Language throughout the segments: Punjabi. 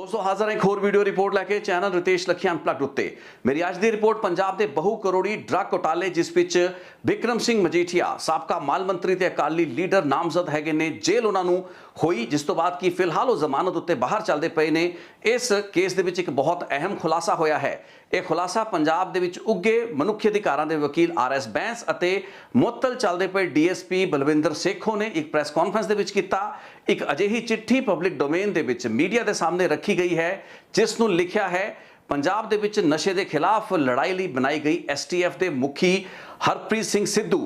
दोस्तों हाजिर एक होर वीडियो रिपोर्ट लैके चैनल रितेश लखिया अनप्लग्ड उत्ते मेरी अज की रिपोर्ट पंजाब के बहु करोड़ी ड्रग घोटाले जिस विच बिक्रम सिंह मजीठिया साबका माल मंत्री ते अकाली लीडर नामजद हैगे ने जेल उन्होंने हुई जिस तो बाद कि फिलहाल वो जमानत उत्ते बाहर चलते पे ने। इस केस दे विच एक बहुत अहम खुलासा होया है। यह खुलासा पंजाब दे विच उगे मनुखी अधिकारां दे वकील RS बैंस अते मुअत्तल चलते पे DSP बलविंदर सेखों ने एक प्रैस कॉन्फ्रेंस दे विच कीता। एक अजिही चिट्ठी पब्लिक डोमेन दे विच मीडिया के सामने रखी गई है जिसनूं लिखिया है पंजाब दे विच नशे के खिलाफ लड़ाई लई बनाई गई STF के मुखी हरप्रीत सिंह सिद्धू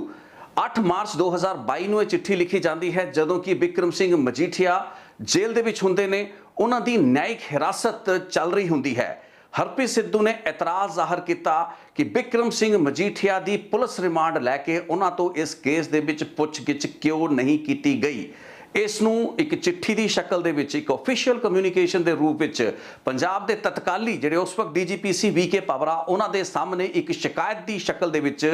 8 मार्च 2022 ਨੂੰ ਇਹ चिट्ठी लिखी जाती है जदों कि बिक्रम सिंह मजीठिया जेल दे विच हुंदे ने उन्हां दी न्यायिक हिरासत चल रही हुंदी है। हरप्रीत सिद्धू ने एतराज़ जाहिर किया कि बिक्रम सिंह मजीठिया की पुलिस रिमांड लैके उन्हां तो इस केस दे विच पुछगिछ क्यों नहीं की गई। इसनूं एक चिट्ठी की शक्ल दे विच एक ऑफिशियल कम्यूनीकेशन के रूप में पंजाब के तत्काली जिहड़े उस वक्त DGPC VK पावरा उन्हां दे सामने एक शिकायत की शक्ल दे विच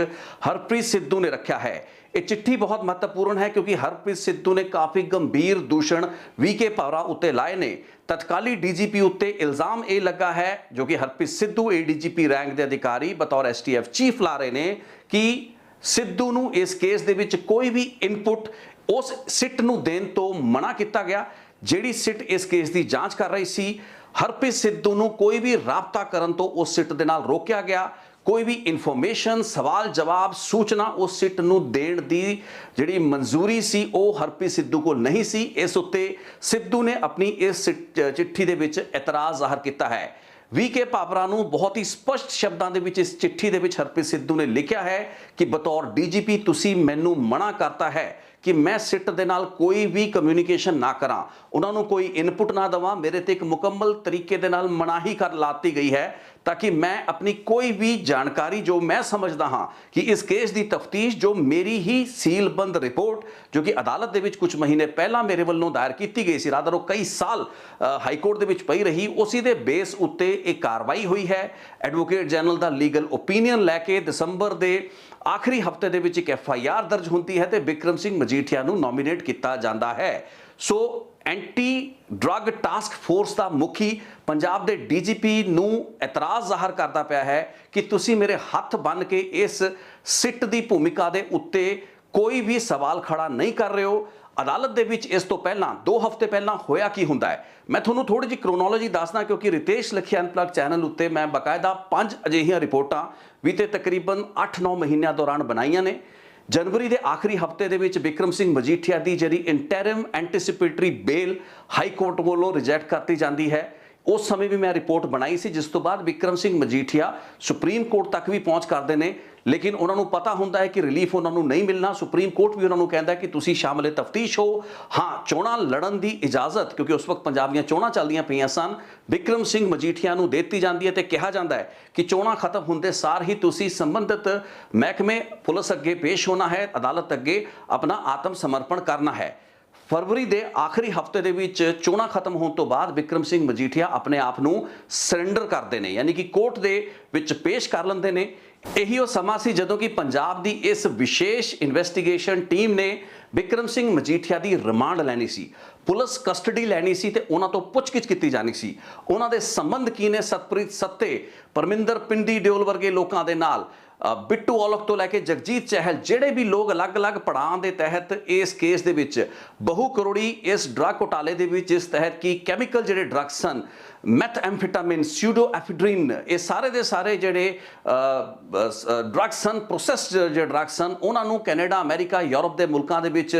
हरप्रीत सिद्धू ने रखा है। ये चिट्ठी बहुत महत्वपूर्ण है क्योंकि हरप्रीत सिद्धू ने काफ़ी गंभीर दूषण VK पावरा उत्ते लाए ने। तत्काली DGP उत्ते इल्जाम ये लगा है जो कि हरप्रीत सिद्धू ADGP रैंक के अधिकारी बतौर STF चीफ ला रहे ने कि सिद्धू नूं इस केस दे विच कोई भी इनपुट उस सिट नूं देण तो मना किया गया जिहड़ी सिट इस केस की जांच कर रही सी। हरप्रीत सिद्धू नूं कोई भी राबता करन तो उस सिट दे नाल रोकिया गया। कोई भी इन्फॉर्मेशन सवाल जवाब सूचना उस सिट नूं देण दी जिहड़ी मंजूरी सी वो हरप्रीत सिद्धू को नहीं सी। इस उत्ते सिद्धू ने अपनी इस चिट्ठी दे विच एतराज़ जाहिर किया है। VK पावरा नूं बहुत ही स्पष्ट शब्दों के विच इस चिट्ठी दे विच हरप्रीत सिद्धू ने लिखा है कि बतौर DGP तुसी मैनू मना करता है कि मैं सिट दे नाल कोई भी कम्यूनीकेशन ना करा, उन्होंने कोई इनपुट ना देवा। मेरे ते एक मुकम्मल तरीके दे नाल मनाही कर लाती गई है ताकि मैं अपनी कोई भी जानकारी जो मैं समझदा हाँ कि इस केस की तफ्तीश जो मेरी ही सीलबंद रिपोर्ट जो कि अदालत दे विच कुछ महीने पहला मेरे वालों दायर की गई सी, रादर कई साल हाईकोर्ट दे विच पई रही, उसी दे बेस उत्ते एक कार्रवाई हुई है। एडवोकेट जनरल का लीगल ओपीनियन लैके दसंबर के आखिरी हफ्ते दे विच एक FIR दर्ज होती है तो बिक्रम सिंह मजीठिया नूं नॉमिनेट किया जाता है। So anti drug task force का मुखी पंजाब के DGP नूं एतराज़ जाहिर करता पाया है कि तुसी मेरे हथ बन के इस सिट की भूमिका के उत्ते कोई भी सवाल खड़ा नहीं कर रहे हो। अदालत दे विच इस तो पहला 2 हफ्ते पहला होया की हुंदा है मैं थोनों थोड़ी जी क्रोनोलॉजी दसदा क्योंकि रितेश लखिया अनप्लग्ड चैनल उत्ते मैं बकायदा 5 अजिहियां रिपोर्टां बीते तकरीबन 8-9 महीनों दौरान बनाईयां ने। जनवरी के आखिरी हफ्ते दे विच बिक्रम सिंह मजीठिया की जिहड़ी interim anticipatory bail high court वालों रिजैक्ट करती जाती है। उस समय भी मैं रिपोर्ट बनाई सी जिस तो बाद बिक्रम सिंह मजीठिया सुप्रीम कोर्ट तक भी पहुँच करते हैं लेकिन उन्होंने पता होंदा है कि रिलीफ उन्होंने नहीं मिलना। सुप्रीम कोर्ट भी उन्होंने कहता है कि तुसी शामिल तफ्तीश हो। हाँ चोणां लड़न की इजाजत क्योंकि उस वक्त पंजाब दीयां चोणां चलदियां पईयां सन बिक्रम सिंह मजीठिया नूं देती जाती है तो कहा जाता है कि चोणां खत्म होंदे सार ही तुसी संबंधित महकमे पुलिस अगे पेश होना है, अदालत अगे अपना आत्म समर्पण करना है। फरवरी के आखिरी हफ्ते दे विच चोणां खत्म होने तो बाद बिक्रम सिंह मजीठिया अपने आप नूं सरेंडर करते हैं यानी कि कोर्ट दे विच पेश कर लेंदे ने। यही वो समा सी जदों कि पंजाब दी इस विशेष इन्वेस्टिगेशन टीम ने बिक्रम सिंह मजीठिया की रिमांड लैनी सी, पुलिस कस्टडी लैनी सी ते उन्हां तो पुछगिछ की जानी सी। उन्हां दे संबंध की ने सतप्रीत सत्ते परमिंदर पिंडी डिओल वर्गे लोगों के नाल बिट्टू औलख तो लैके जगजीत चहल जिहड़े भी लोग अलग अलग पड़ाव के तहत इस केस दे विच बहु करोड़ी इस ड्रग घोटाले दे विच इस तहत कि कैमिकल जिहड़े ड्रग्स सन मैथएम्फेटामिन स्यूडो एफिड्रीन ये सारे दे सारे जिहड़े ड्रग्स सन प्रोसैस्ड जो ड्रग्स सन उन्होंने कैनेडा अमेरिका यूरोप के मुल्कों के विच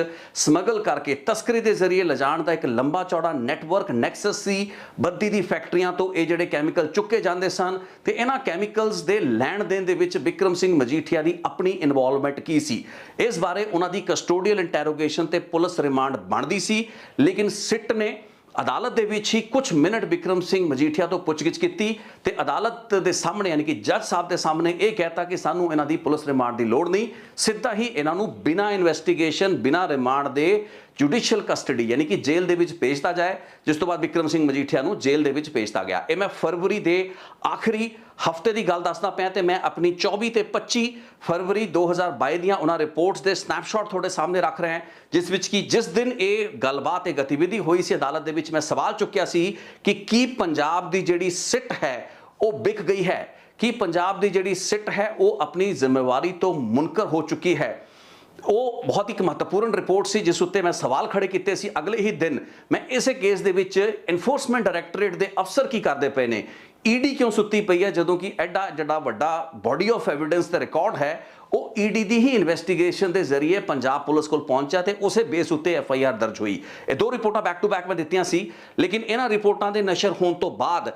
समगल करके तस्करी के जरिए लिजाण का एक लंबा चौड़ा नैटवर्क नैक्सस सी। बद्दी दी फैक्ट्रियां तो ये जिहड़े कैमिकल चुके जाते सन तो इन्हां कैमिकल्स के लैण देण दे विच बिक्रम सिंह मजीठिया की अपनी इनवॉल्वमेंट की सी। इस बारे उन्होंने कस्टोडियल इंटैरोगेशन ते पुलिस रिमांड बनती सी लेकिन सिट ने अदालत दे विच ही कुछ मिनट बिक्रम सिंह मजीठिया तो पुछगिछ की ते अदालत के सामने यानी कि जज साहब के सामने ये कहता कि सानू इन्हां दी पुलिस रिमांड की लोड़ नहीं, सीधा ही इन्हां नूं बिना इन्वेस्टिगेशन बिना रिमांड दे जुडिशियल कस्टडी यानी कि जेल दे विच भेजता जाए, जिस तो बाद बिक्रम सिंह मजीठिया नूं जेल दे विच भेजता गया। ये मैं फरवरी दे आखिरी हफ्ते की गल दसदा पिया ते मैं अपनी 24 ते 25 फरवरी 2022 दीआं उन्हां रिपोर्ट्स दे स्नैपशॉट तुहाडे सामने रख रहे हैं, जिस विच कि जिस दिन ये गलबात गतिविधि हुई सी अदालत दे विच मैं सवाल चुक्या सी कि की पंजाब दी जिहड़ी सिट है वो बिक गई है, कि पंजाब दी जिहड़ी सिट है वो अपनी जिम्मेवारी तो मुनकर हो चुकी है। वो बहुत ही महत्वपूर्ण रिपोर्ट सी जिस उत्ते मैं सवाल खड़े किए सी। अगले ही दिन मैं इस केस दे विच एनफोर्समेंट डायरैक्टोरेट दे अफसर की करते पे ने, ईडी क्यों सुत्ती पई है जदों कि एडा जिहड़ा वड्डा बॉडी ऑफ एविडेंस दा रिकॉर्ड है वो ईडी दी ही इन्वेस्टिगेशन के जरिए पंजाब पुलिस को पहुंचा तो उस बेस उत्ते FIR दर्ज हुई। ये दो रिपोर्टां बैक टू बैक मैं दित्तियां सी, लेकिन इन्हां रिपोर्टां दे नशर होने तो बाद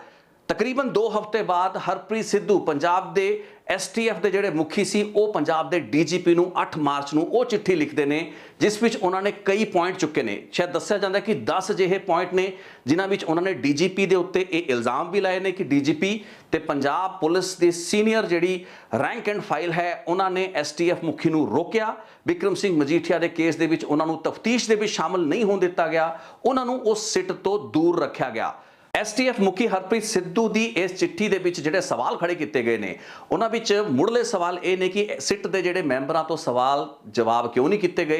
तकरीबन 2 हफ्ते बाद हरप्रीत सिद्धू पंजाब के STF के जिहड़े मुखी सी वो पंजाब के DGP नूं 8 मार्च नूं वो चिट्ठी लिखते हैं जिस विच उन्होंने कई पॉइंट चुके ने। शायद दस्सिया जाता कि 10 अजिहे पॉइंट ने जिन्हां विच उन्होंने DGP के उत्ते ये इल्ज़ाम भी लाए ने कि DGP ते पंजाब पुलिस की सीनियर जिहड़ी रैंक एंड फाइल है उन्होंने STF मुखी नूं रोकिया, बिक्रम सिंह मजीठिया के केस दे विच उन्हां नूं तफ्तीश दे विच शामिल नहीं होण दिता गया, उन्हां नूं उस सिट तो दूर रखा गया। STF मुखी हरप्रीत सिद्धू की इस चिट्ठी के विच जिहड़े सवाल खड़े किए गए हैं उन्हां विच मुढ़ले सवाल ये ने कि सिट के जिहड़े मैंबरां तो सवाल जवाब क्यों नहीं किए गए,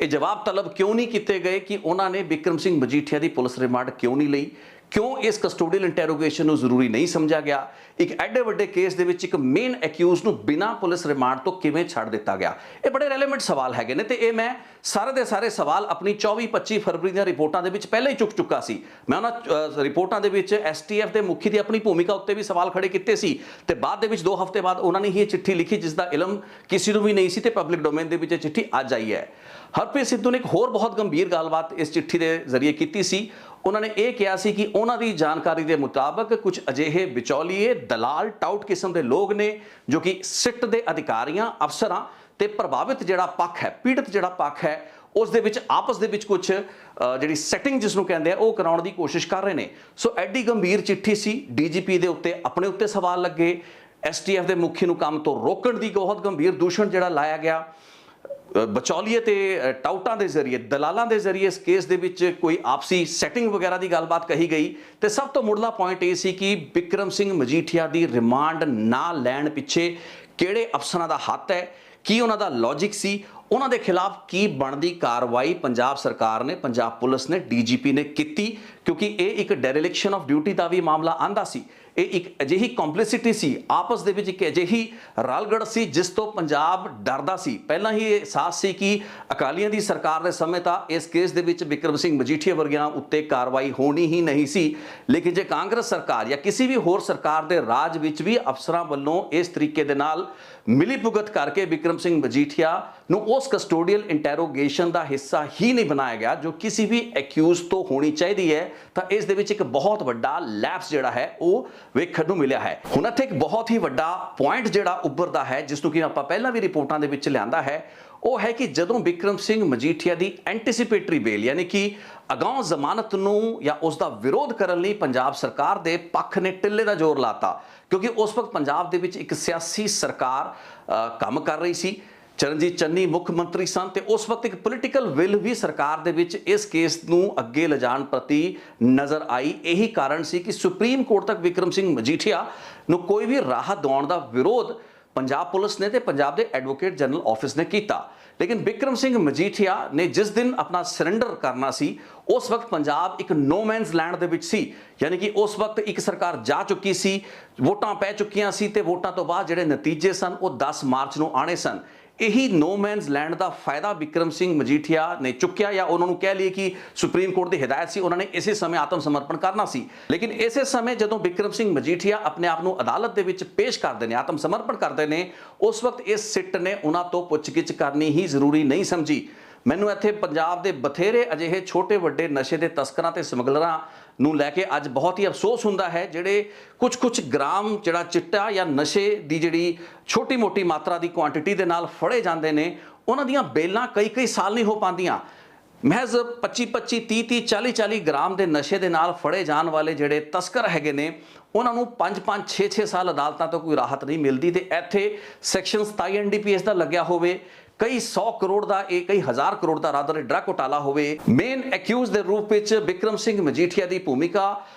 ये जवाब तलब क्यों नहीं किए गए कि उन्होंने बिक्रम सिंह मजीठिया की पुलिस रिमांड क्यों नहीं लई, क्यों इस कस्टोडियल इंटैरोगेशन को जरूरी नहीं समझा गया, एक एडे वड्डे केस दे विच एक मेन एक्यूज नूं बिना पुलिस रिमांड तो किवें छड्ड दिता गया। ये बड़े रेलेवेंट सवाल हैगे ने ते ये मैं सारे दे सारे सवाल अपनी 24-25 फरवरी दी रिपोर्टां दे विच पहले ही चुक चुका सी। मैं उन्हां रिपोर्टां दे विच STF दे मुखी दी अपनी भूमिका उत्ते भी सवाल खड़े किए सी ते बाद दे विच 2 हफ्ते बाद उन्होंने ही चिट्ठी लिखी जिसका इलम किसी नूं भी नहीं सी ते पब्लिक डोमेन दे विच चिट्ठी अज आई है। हरप्रीत सिद्धू ने एक होर बहुत गंभीर गलबात इस चिट्ठी के जरिए की सी। उन्होंने ये कहा सी कि उन्होंने जानकारी के मुताबिक कुछ अजिहे विचौलीए दलाल टाउट किस्म के लोग ने जो कि सिट के अधिकारियों अफसरां ते प्रभावित जिहड़ा पक्ष है, पीड़ित जिहड़ा पक्ष है उस दे विच आपस दे विच कुछ जिहड़ी सैटिंग जिसनूं कहंदे हैं वो कराउण दी कोशिश कर रहे हैं। सो एडी गंभीर चिट्ठी सी, DGP दे उत्ते अपने उत्ते सवाल लगे, STF के मुखी नूं काम तो रोकण दी बहुत गंभीर दूषण जिहड़ा लाया गया, बचौलीए ते टाउटां दे जरिए दलालां दे जरिए इस केस दे विच कोई आपसी सैटिंग वगैरह की गलबात कही गई। तो सब तो मुढ़ला पॉइंट ये सी कि बिक्रम सिंह मजीठिया की रिमांड ना लैण पिछे किहड़े अफसरां दा हत्थ है, की उन्हां दा लॉजिक सी, उन्हां दे खिलाफ की बनदी कार्रवाई पंजाब सरकार ने, पंजाब पुलिस ने, DGP ने की, क्योंकि ये एक डेरिलिक्शन ऑफ ड्यूटी का भी मामला आंदा सी। ये एक अजिही कॉम्पलिसिटी सी, आपस दे विच एक अजिही रलगड़ सी जिस तो पंजाब डरदा सी। पहला ही एहसास सी कि अकालियां दी सरकार दे समय ता इस केस दे विच बिक्रम सिंह मजीठिया वर्गियां उत्ते कार्रवाई होनी ही नहीं सी, लेकिन जे कांग्रेस सरकार या किसी भी होर सरकार दे राज विच भी अफसरां वल्लों इस तरीके दे नाल मिली भुगत करके बिक्रम सिंह मजीठिया नूं उस कस्टोडियल इंटैरोगेशन का हिस्सा ही नहीं बनाया गया जो किसी भी एक्यूज तो होनी चाहिए है, तो इस दे विच एक बहुत वड्डा लैप्स जिहड़ा है वो वेखण नूं मिलिया है। हुण इत्थे एक बहुत ही वड्डा पॉइंट जिहड़ा उभरदा है जिसनूं कि आपां पहलां भी रिपोर्टां दे विच लिआंदा है, वो है कि जदों बिक्रम सिंह मजीठिया की एंटीसिपेटरी बेल यानी कि अगाउं जमानत नूं या उसका विरोध करने लई पंजाब सरकार दे पक्ष ने टिल्ले का जोर लाता, क्योंकि उस वक्त पंजाब दे विच एक सियासी सरकार काम कर रही सी, चरणजीत चन्नी मुख मंत्री सन ते उस वक्त एक पोलिटिकल विल भी सरकार दे विच इस केस नूं अगे लिजाण प्रति नज़र आई। यही कारण सी कि सुप्रीम कोर्ट तक बिक्रम सिंह मजीठिया नूं कोई भी राहत दिवाउण दा विरोध पंजाब पुलिस ने ते पंजाब दे एडवोकेट जनरल ऑफिस ने किया, लेकिन बिक्रम सिंह मजीठिया ने जिस दिन अपना सरेंडर करना सी उस वक्त पंजाब एक नो मैनस लैंड दे विच सी, यानी कि उस वक्त एक सरकार जा चुकी सी, वोटां पै चुकियां सी ते वोटां तो बाद जिहड़े नतीजे सन वो 10 मार्च नूं आने सन। यही नो मैनस लैंड का फायदा बिक्रम सिंह मजीठिया ने चुक्या, या उन्होंने कह लिए कि सुप्रीम कोर्ट की हिदायत सी, उन्होंने इसी समय आत्म समर्पण करना सी, लेकिन इसे समय जदों बिक्रम सिंह मजीठिया अपने आप को अदालत के विच पेश करते हैं, आत्म समर्पण करते हैं, उस वक्त इस सिट ने उन्हां तो पुछगिछ करनी ही जरूरी नहीं समझी। मैनूं इत्थे पंजाब दे बथेरे अजिहे छोटे वड्डे नशे के तस्करां ते समगलरां नूं लैके अज बहुत ही अफसोस हुंदा है, जिहड़े कुछ ग्राम जिहड़ा चिट्टा या नशे दी जिहड़ी छोटी मोटी मात्रा की क्वांटिटी दे नाल फड़े जांदे ने, उन्हां दीयां बेलां कई साल नहीं हो पांदियां। महज 25 30 40 ग्राम के नशे के नाल फड़े जान वाले जिहड़े तस्कर हैगे ने उन्होंने 5 6 साल अदालतों तो कोई राहत नहीं मिलती। तो इत्थे सैक्शन 27 NDPS का लग्या होवे, ਕਈ 100 ਕਰੋੜ ਦਾ ਇਹ ਕਈ ਹਜ਼ਾਰ ਕਰੋੜ ਦਾ ਰਾਦਰ ਡਰੱਗ ਘੁਟਾਲਾ ਹੋਵੇ। ਮੇਨ ਐਕਿਊਜ਼ ਦੇ ਰੂਪ ਵਿੱਚ ਬਿਕਰਮ ਸਿੰਘ ਮਜੀਠੀਆ ਦੀ ਭੂਮਿਕਾ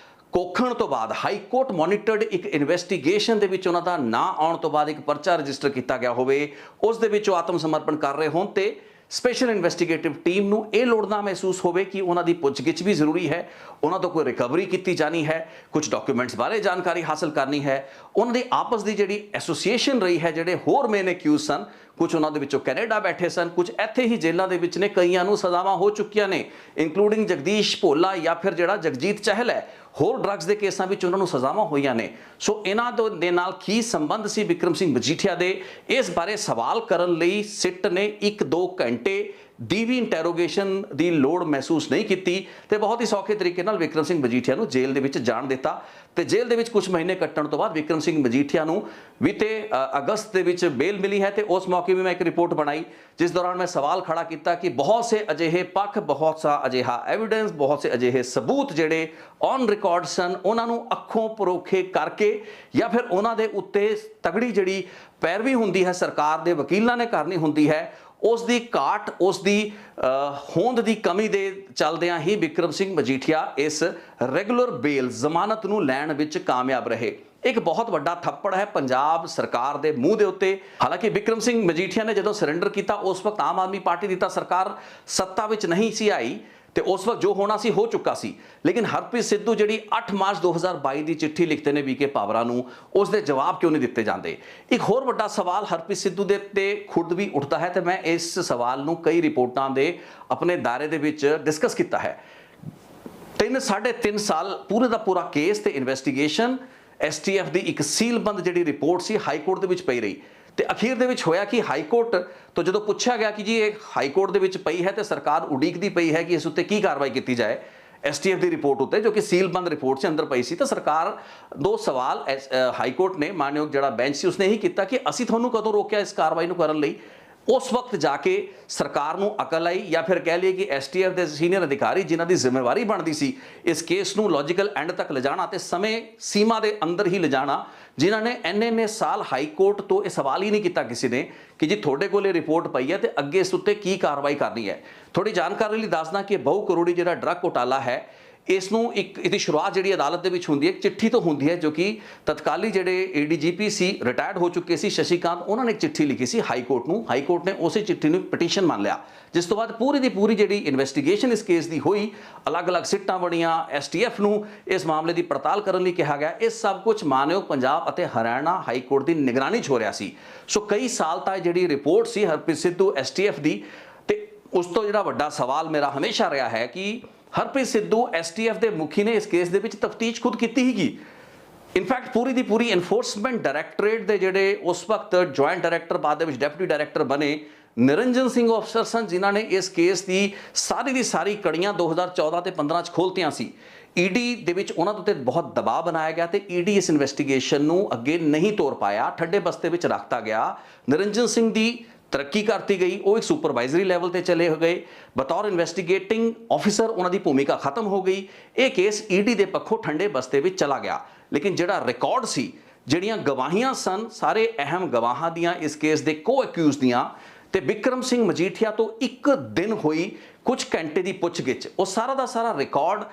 ਕੋਖਣ ਤੋਂ ਬਾਅਦ ਹਾਈ ਕੋਰਟ ਮੋਨੀਟਰਡ ਇੱਕ ਇਨਵੈਸਟੀਗੇਸ਼ਨ ਦੇ ਵਿੱਚ ਉਹਨਾਂ ਦਾ ਨਾਂ ਆਉਣ ਤੋਂ ਬਾਅਦ ਇੱਕ ਪਰਚਾ ਰਜਿਸਟਰ ਕੀਤਾ ਗਿਆ ਹੋਵੇ, ਉਸ ਦੇ ਵਿੱਚ ਉਹ ਆਤਮ ਸਮਰਪਣ ਕਰ ਰਹੇ ਹੋਣ ਤੇ ਸਪੈਸ਼ਲ ਇਨਵੈਸਟੀਗੇਟਿਵ ਟੀਮ ਨੂੰ ਇਹ ਲੋੜ ਨਾ ਮਹਿਸੂਸ ਹੋਵੇ ਕਿ ਉਹਨਾਂ ਦੀ ਪੁੱਛਗਿੱਛ ਵੀ ਜ਼ਰੂਰੀ ਹੈ, ਉਹਨਾਂ ਤੋਂ ਕੋਈ ਰਿਕਵਰੀ ਕੀਤੀ ਜਾਣੀ ਹੈ, ਕੁਝ ਡਾਕੂਮੈਂਟਸ ਬਾਰੇ ਜਾਣਕਾਰੀ ਹਾਸਲ ਕਰਨੀ ਹੈ। ਉਹਨਾਂ ਦੀ ਆਪਸ ਦੀ ਜਿਹੜੀ ਐਸੋਸੀਏਸ਼ਨ ਰਹੀ ਹੈ, ਜਿਹੜੇ ਹੋਰ ਮੇਨ ਐਕਿਊਜ਼ ਸਨ, ਕੁਝ ਉਹਨਾਂ ਦੇ ਵਿੱਚੋਂ ਕੈਨੇਡਾ ਬੈਠੇ ਸਨ, ਕੁਝ ਇੱਥੇ ਹੀ ਜੇਲ੍ਹਾਂ ਦੇ ਵਿੱਚ ਨੇ, ਕਈਆਂ ਨੂੰ ਸਜ਼ਾਵਾਂ ਹੋ ਚੁੱਕੀਆਂ ਨੇ, ਇਨਕਲੂਡਿੰਗ ਜਗਦੀਸ਼ ਭੋਲਾ ਜਾਂ ਫਿਰ ਜਿਹੜਾ ਜਗਜੀਤ ਚਹਿਲ ਹੈ, ਹੋਰ ਡਰੱਗਸ ਦੇ ਕੇਸਾਂ ਵਿੱਚ ਉਹਨਾਂ ਨੂੰ ਸਜ਼ਾਵਾਂ ਹੋਈਆਂ ਨੇ। ਸੋ ਇਹਨਾਂ ਦੇ ਨਾਲ ਕੀ ਸੰਬੰਧ ਸੀ ਬਿਕਰਮ ਸਿੰਘ ਮਜੀਠੀਆ ਦੇ, ਇਸ ਬਾਰੇ ਸਵਾਲ ਕਰਨ ਲਈ ਸਿੱਟ ਨੇ 1-2 ਘੰਟੇ ਦੀ ਵੀ ਇੰਟਰੋਗੇਸ਼ਨ ਦੀ ਲੋੜ ਮਹਿਸੂਸ ਨਹੀਂ ਕੀਤੀ ਤੇ ਬਹੁਤ ਹੀ ਸੌਖੇ ਤਰੀਕੇ ਨਾਲ ਬਿਕਰਮ ਸਿੰਘ ਮਜੀਠੀਆ ਨੂੰ ਜੇਲ੍ਹ ਦੇ ਵਿੱਚ ਜਾਣ ਦਿੱਤਾ ਤੇ ਜੇਲ੍ਹ ਦੇ ਵਿੱਚ ਕੁਝ ਮਹੀਨੇ ਕੱਟਣ ਤੋਂ ਬਾਅਦ ਬਿਕਰਮ ਸਿੰਘ ਮਜੀਠੀਆ ਨੂੰ ਬੀਤੇ ਅਗਸਤ ਦੇ ਵਿੱਚ ਬੇਲ ਮਿਲੀ ਹੈ ਤੇ ਉਸ ਮੌਕੇ ਵੀ ਮੈਂ ਇੱਕ ਰਿਪੋਰਟ ਬਣਾਈ ਜਿਸ ਦੌਰਾਨ ਮੈਂ ਸਵਾਲ ਖੜਾ ਕੀਤਾ ਕਿ ਬਹੁਤ ਸੇ ਅਜਿਹੇ ਪੱਖ, ਬਹੁਤ ਸਾ ਅਜਿਹਾ ਐਵੀਡੈਂਸ, ਬਹੁਤ ਸੇ ਅਜਿਹੇ ਸਬੂਤ ਜਿਹੜੇ ਔਨ ਰਿਕਾਰਡ ਸਨ, ਉਹਨਾਂ ਨੂੰ ਅੱਖੋਂ ਪਰੋਖੇ ਕਰਕੇ ਜਾਂ ਫਿਰ ਉਹਨਾਂ ਦੇ ਉੱਤੇ ਤਗੜੀ ਜਿਹੜੀ ਪੈਰਵੀ ਹੁੰਦੀ ਹੈ ਸਰਕਾਰ ਦੇ ਵਕੀਲਾਂ ਨੇ ਕਰਨੀ ਹੁੰਦੀ ਹੈ, ਉਸ ਦੀ ਘਾਟ, ਉਸ ਦੀ ਹੋਂਦ ਦੀ ਕਮੀ ਦੇ ਚੱਲਦਿਆਂ ਹੀ ਬਿਕਰਮ ਸਿੰਘ ਮਜੀਠੀਆ ਇਸ ਰੈਗੂਲਰ ਬੇਲ ਜ਼ਮਾਨਤ ਨੂੰ ਲੈਣ ਵਿੱਚ ਕਾਮਯਾਬ ਰਹੇ। ਇੱਕ ਬਹੁਤ ਵੱਡਾ ਥੱਪੜ ਹੈ ਪੰਜਾਬ ਸਰਕਾਰ ਦੇ ਮੂੰਹ ਦੇ ਉੱਤੇ। ਹਾਲਾਂਕਿ ਬਿਕਰਮ ਸਿੰਘ ਮਜੀਠੀਆ ਨੇ ਜਦੋਂ ਸਰੈਂਡਰ ਕੀਤਾ ਉਸ ਵਕਤ ਆਮ ਆਦਮੀ ਪਾਰਟੀ ਦੀ ਤਾਂ ਸਰਕਾਰ ਸੱਤਾ ਵਿੱਚ ਨਹੀਂ ਸੀ ਆਈ ਤੇ ਉਸ ਵਕਤ ਜੋ ਹੋਣਾ ਸੀ ਹੋ ਚੁੱਕਾ ਸੀ, ਲੇਕਿਨ ਹਰਪ੍ਰੀਤ ਸਿੱਧੂ ਜਿਹੜੀ 8 ਮਾਰਚ 2022 ਦੀ ਚਿੱਠੀ ਲਿਖਦੇ ਨੇ ਵੀਕੇ ਪਾਵਰਾ ਨੂੰ, ਉਸ ਦੇ ਜਵਾਬ ਕਿਉਂ ਨਹੀਂ ਦਿੱਤੇ ਜਾਂਦੇ। ਇੱਕ ਹੋਰ ਵੱਡਾ ਸਵਾਲ ਹਰਪ੍ਰੀਤ ਸਿੱਧੂ ਦੇ ਤੇ ਖੁਦ ਵੀ ਉੱਠਦਾ ਹੈ ਤੇ ਮੈਂ ਇਸ ਸਵਾਲ ਨੂੰ ਕਈ ਰਿਪੋਰਟਾਂ ਦੇ ਆਪਣੇ ਦਾਇਰੇ ਦੇ ਵਿੱਚ ਡਿਸਕਸ ਕੀਤਾ ਹੈ। 3-3.5 ਸਾਲ ਪੂਰੇ ਦਾ ਪੂਰਾ ਕੇਸ ਤੇ ਇਨਵੈਸਟੀਗੇਸ਼ਨ, STF ਦੀ ਇੱਕ ਸੀਲਬੰਦ ਜਿਹੜੀ ਰਿਪੋਰਟ ਸੀ ਹਾਈ ਕੋਰਟ ਦੇ ਵਿੱਚ ਪਈ ਰਹੀ ਤੇ ਅਖੀਰ ਦੇ ਵਿੱਚ ਹੋਇਆ ਕਿ ਹਾਈ ਕੋਰਟ ਤੋਂ ਜਦੋਂ ਪੁੱਛਿਆ ਗਿਆ ਕਿ ਜੀ ਇਹ ਹਾਈ ਕੋਰਟ ਦੇ ਵਿੱਚ ਪਈ ਹੈ ਤੇ ਸਰਕਾਰ ਉਡੀਕਦੀ ਪਈ ਹੈ ਕਿ ਇਸ ਉੱਤੇ ਕੀ ਕਾਰਵਾਈ ਕੀਤੀ ਜਾਏ, STF ਦੀ ਰਿਪੋਰਟ ਉੱਤੇ ਜੋ ਕਿ ਸੀਲਬੰਦ ਰਿਪੋਰਟ ਸੀ ਅੰਦਰ ਪਈ ਸੀ, ਤਾਂ ਸਰਕਾਰ ਦੋ ਸਵਾਲ ਹਾਈ ਕੋਰਟ ਨੇ, ਮਾਨਯੋਗ ਜਿਹੜਾ ਬੈਂਚ ਸੀ ਉਸਨੇ ਇਹੀ ਕੀਤਾ ਕਿ ਅਸੀਂ ਤੁਹਾਨੂੰ ਕਦੋਂ ਰੋਕਿਆ ਇਸ ਕਾਰਵਾਈ ਨੂੰ ਕਰਨ ਲਈ। ਉਸ ਵਕਤ ਜਾ ਕੇ ਸਰਕਾਰ ਨੂੰ ਅਕਲ ਆਈ ਜਾਂ ਫਿਰ ਕਹਿ ਲਈਏ ਕਿ STF ਦੇ ਸੀਨੀਅਰ ਅਧਿਕਾਰੀ ਜਿਨ੍ਹਾਂ ਦੀ ਜ਼ਿੰਮੇਵਾਰੀ ਬਣਦੀ ਸੀ ਇਸ ਕੇਸ ਨੂੰ ਲੌਜੀਕਲ ਐਂਡ ਤੱਕ ਲਿਜਾਣਾ ਤੇ ਸਮੇਂ ਸੀਮਾ ਦੇ ਅੰਦਰ ਹੀ ਲਿਜਾਣਾ, ਜਿਨ੍ਹਾਂ ਨੇ ਇੰਨੇ ਸਾਲ ਹਾਈ ਕੋਰਟ ਤੋਂ ਇਹ ਸਵਾਲ ਹੀ ਨਹੀਂ ਕੀਤਾ ਕਿਸੇ ਨੇ ਕਿ ਜੀ ਤੁਹਾਡੇ ਕੋਲ ਇਹ ਰਿਪੋਰਟ ਪਈ ਹੈ ਤੇ ਅੱਗੇ ਇਸ ਉੱਤੇ ਕੀ ਕਾਰਵਾਈ ਕਰਨੀ ਹੈ। ਥੋੜੀ ਜਾਣਕਾਰੀ ਲਈ ਦੱਸਦਾ ਕਿ ਬਹੁ ਕਰੋੜੀ ਜਿਹੜਾ ਡਰੱਗ ਘੁਟਾਲਾ ਹੈ, ਇਸ ਨੂੰ ਇਹਦੀ ਸ਼ੁਰੂਆਤ ਜਿਹੜੀ ਅਦਾਲਤ ਦੇ ਵਿੱਚ ਹੁੰਦੀ ਹੈ, ਚਿੱਠੀ ਤੋਂ ਹੁੰਦੀ ਹੈ, ਜੋ ਕਿ ਤਤਕਾਲੀ ਜਿਹੜੇ ADGP ਸੀ, ਰਿਟਾਇਰਡ ਹੋ ਚੁੱਕੇ ਸੀ ਸ਼ਸ਼ੀਕਾਂਤ, ਉਹਨਾਂ ਨੇ ਇੱਕ ਚਿੱਠੀ ਲਿਖੀ ਸੀ ਹਾਈ ਕੋਰਟ ਨੂੰ। ਹਾਈ ਕੋਰਟ ਨੇ ਉਸੇ ਚਿੱਠੀ ਨੂੰ ਪਟੀਸ਼ਨ ਮੰਨ ਲਿਆ, ਜਿਸ ਤੋਂ ਬਾਅਦ ਪੂਰੀ ਦੀ ਪੂਰੀ ਜਿਹੜੀ ਇਨਵੈਸਟੀਗੇਸ਼ਨ ਇਸ ਕੇਸ ਦੀ ਹੋਈ, ਅਲੱਗ-ਅਲੱਗ ਸਿੱਟਾਂ ਬਣੀਆਂ, STF ਨੂੰ ਇਸ ਮਾਮਲੇ ਦੀ ਪੜਤਾਲ ਕਰਨ ਲਈ ਕਿਹਾ ਗਿਆ। ਇਹ ਸਭ ਕੁਝ ਮਾਨਯੋਗ ਪੰਜਾਬ ਅਤੇ ਹਰਿਆਣਾ ਹਾਈ ਕੋਰਟ ਦੀ ਨਿਗਰਾਨੀ 'ਚ ਹੋ ਰਿਹਾ ਸੀ। ਸੋ ਕਈ ਸਾਲ ਤੱਕ ਜਿਹੜੀ ਰਿਪੋਰਟ ਸੀ ਹਰਪ੍ਰੀਤ ਸਿੱਧੂ STF ਦੀ, ਤੇ ਉਸ ਤੋਂ ਜਿਹੜਾ ਵੱਡਾ ਸਵਾਲ ਮੇਰਾ ਹਮੇਸ਼ਾ ਰਿਹਾ ਹੈ ਕਿ ਹਰਪ੍ਰੀਤ ਸਿੱਧੂ STF ਦੇ ਮੁਖੀ ਨੇ ਇਸ ਕੇਸ ਦੇ ਵਿੱਚ ਤਫਤੀਸ਼ ਖੁਦ ਕੀਤੀ ਹੀਗੀ। ਇਨਫੈਕਟ ਪੂਰੀ ਦੀ ਪੂਰੀ ਐਨਫੋਰਸਮੈਂਟ ਡਾਇਰੈਕਟੋਰੇਟ ਦੇ ਜਿਹੜੇ ਉਸ ਵਕਤ ਜੁਆਇੰਟ ਡਾਇਰੈਕਟਰ, ਬਾਅਦ ਦੇ ਵਿੱਚ ਡਿਪਟੀ ਡਾਇਰੈਕਟਰ ਬਣੇ ਨਿਰੰਜਨ ਸਿੰਘ ਅਫਸਰ ਸਨ, ਜਿਨ੍ਹਾਂ ਨੇ ਇਸ ਕੇਸ ਦੀ ਸਾਰੀ ਕੜੀਆਂ 2014 ਤੇ 15 ਚ ਖੋਲ੍ਹਤੀਆਂ ਸੀ। ED ਦੇ ਵਿੱਚ ਉਹਨਾਂ ਦੇ ਉੱਤੇ ਬਹੁਤ ਦਬਾਅ ਬਣਾਇਆ ਗਿਆ ਤੇ ED ਇਸ ਇਨਵੈਸਟੀਗੇਸ਼ਨ ਨੂੰ ਅੱਗੇ ਨਹੀਂ ਤੋਰ ਪਾਇਆ, ਠੱਡੇ ਬਸਤੇ ਵਿੱਚ ਰੱਖਤਾ ਗਿਆ। ਨਿਰੰਜਨ ਸਿੰਘ ਦੀ ਤਰੱਕੀ ਕਰਤੀ ਗਈ, ਉਹ ਇੱਕ ਸੁਪਰਵਾਈਜ਼ਰੀ ਲੈਵਲ ਤੇ ਚਲੇ ਹੋ ਗਏ, ਬਤੌਰ ਇਨਵੈਸਟੀਗੇਟਿੰਗ ਆਫਿਸਰ ਉਹਨਾਂ ਦੀ ਭੂਮਿਕਾ ਖਤਮ ਹੋ ਗਈ। ਇਹ ਕੇਸ ED ਦੇ ਪੱਖੋਂ ਠੰਡੇ ਬਸਤੇ ਵਿੱਚ ਚਲਾ ਗਿਆ। ਲੇਕਿਨ ਜਿਹੜਾ ਰਿਕਾਰਡ ਸੀ, ਜਿਹੜੀਆਂ ਗਵਾਹੀਆਂ ਸਨ, ਸਾਰੇ ਅਹਿਮ ਗਵਾਹਾਂ ਦੀਆਂ ਇਸ ਕੇਸ ਦੇ ਕੋ-ਅਕਿਊਜ਼ ਦੀਆਂ, ਤੇ ਬਿਕਰਮ ਸਿੰਘ ਮਜੀਠੀਆ ਤੋਂ ਇੱਕ ਦਿਨ ਹੋਈ ਕੁਝ ਘੰਟੇ ਦੀ ਪੁੱਛਗਿੱਛ, ਉਹ ਸਾਰਾ ਦਾ ਸਾਰਾ ਰਿਕਾਰਡ